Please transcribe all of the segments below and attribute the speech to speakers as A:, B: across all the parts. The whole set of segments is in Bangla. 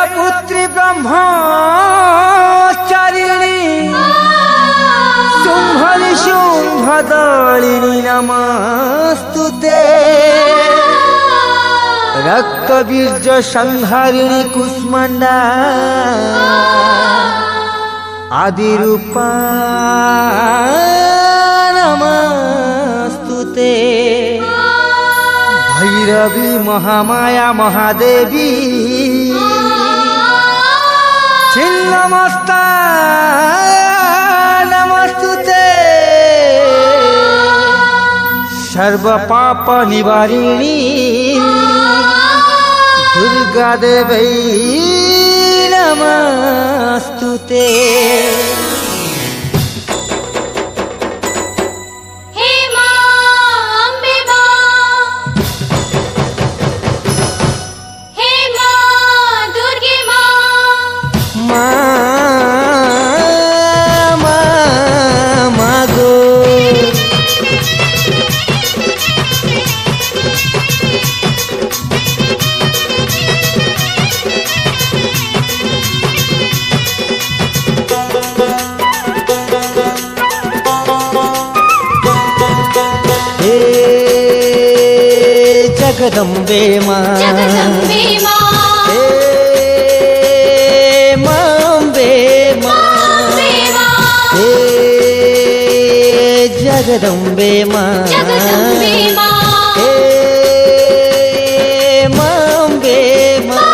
A: पुत्री ब्रह्मचारिणी शुंभरि शुंभदलिनी नमस्तुते रक्तबीज संहारिणी कुष्मांडा आदिरूपा नमस्तुते भैरवी महामाया महादेवी छिन्नमस्ता नमस्तुते सर्व पाप निवारिणी दुर्गा देवी नमस्तुते। जगदम्बे मां
B: जगदम्बे मां
A: हे मांबे मां हे जगदम्बे मां
B: जगदम्बे मां
A: हे मांबे मां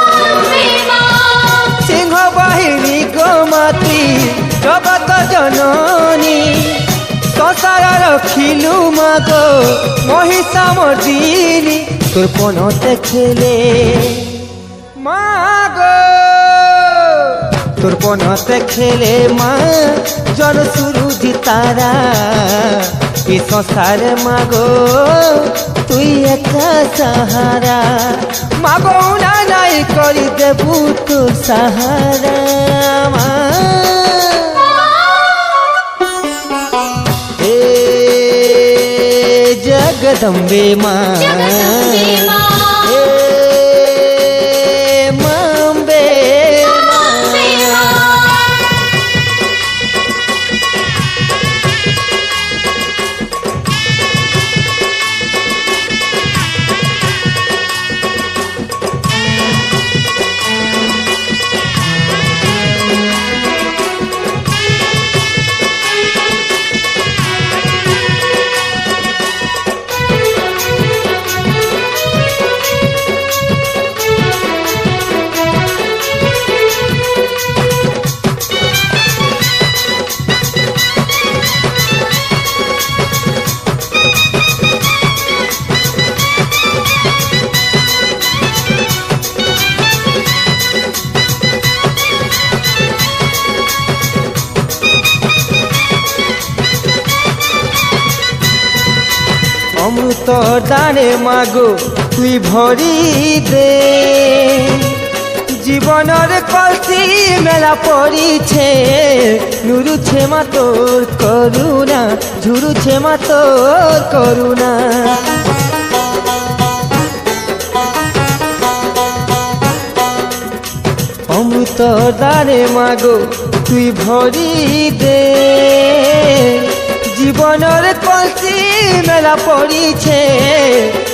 A: सिंह बाहिनी गोमात्री जगत जननी संसार रखिलु मागो महिषा मर्दिनी তোর পনতে খেলে মাগো তোর পনতে খেলে মা জন সুরুজি তারা এই সংসারে মাগো তুই একা সাহারা মাগো না নাই করি দেবু তোর সাহারা মা जगदम्बे मां
B: जगदम्बे मां
A: हे मांबे অমৃত দানে মাগো তুই ভরি দে জীবনের কলসি মেলা পড়িছে নুরুছে মা তোর করুণা ঝুরুছে মা তোর করুণা অমৃত দানে মাগো তুই ভরি দে জীবনের কলসি মেলা পড়িছে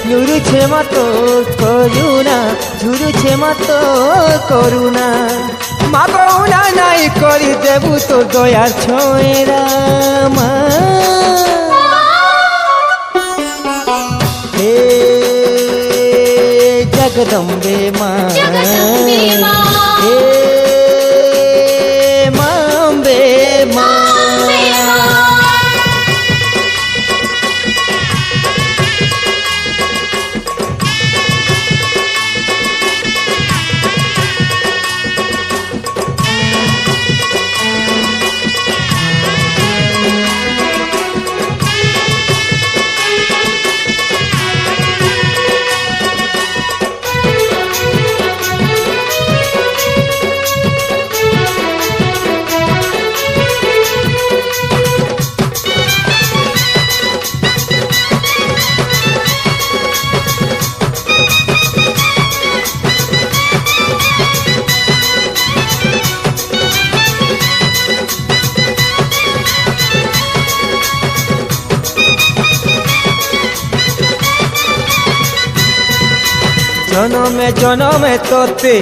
A: নুরুছে মা তোর করুণা ঝুরুছে মা তোর করুণা মাগো না নাই করি দেবু তোর দয়ার ছোঁয়েরা মা হে जगदम्बे मां
B: जगदम्बे मां
A: हे मांबे मां জনমে জনমে তোতে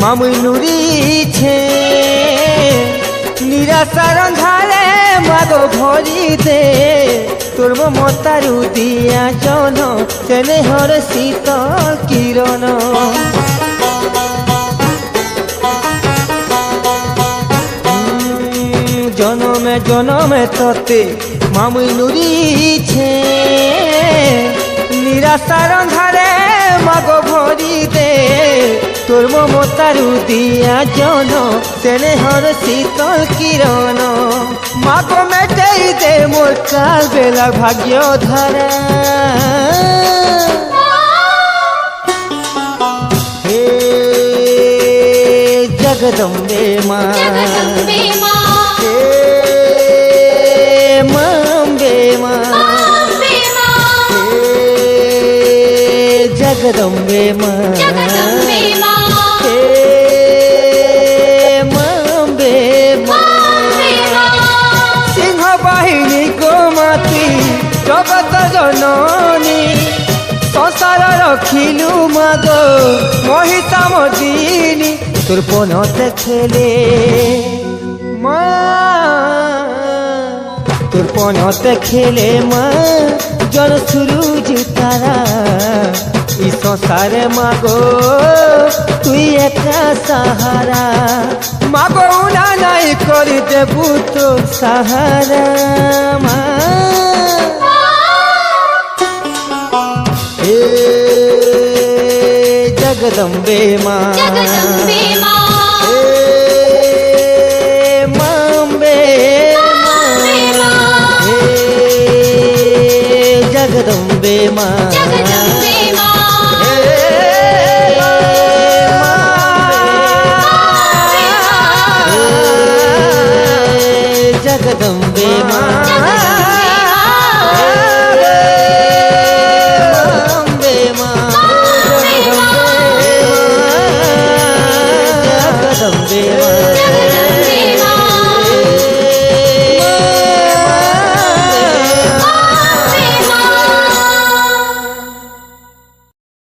A: মামুই নুরিছে নিরাশার ধারে মাগো ভরি দে তোর মমতারু দিয়া জন স্নেহর শীতল কিরণ জনমে জনমে তোতে মামুই নুরিছে নিরাশার ধারে মাগো ভরি দে তোর মমতারু দিয়া জন স্নেহর শীতল কিরণ মাগো মেটাই দে মোর কাল বেলা ভাগ্য ধারা হে জগদম্বে মা
B: জগদম্বে মা
A: হে মাম্বে মা
B: অম্বে মা
A: জগদম্বে মা
B: জগদম্বে মা
A: হে মাম্বে মা
B: অম্বে মা
A: সিংহ বাহিনী গোমাতি জগত জননী সংসার রখিলু মাগ মহিষা মদিনী তোর পনতে খেলে মা তোর পনতে খেলে মা জন সুরুজ তারা ই সংসারে মাগো তুই একা সাহারা মাগো না নাই করে দেবু তো সাহারা মা হে জগদম্বে মা
B: জগদম্বে মা
A: হে মাম্বে
B: অম্বে মা
A: হে জগদম্বে মা
B: জগদম্বে মা
A: হে জগদম্বে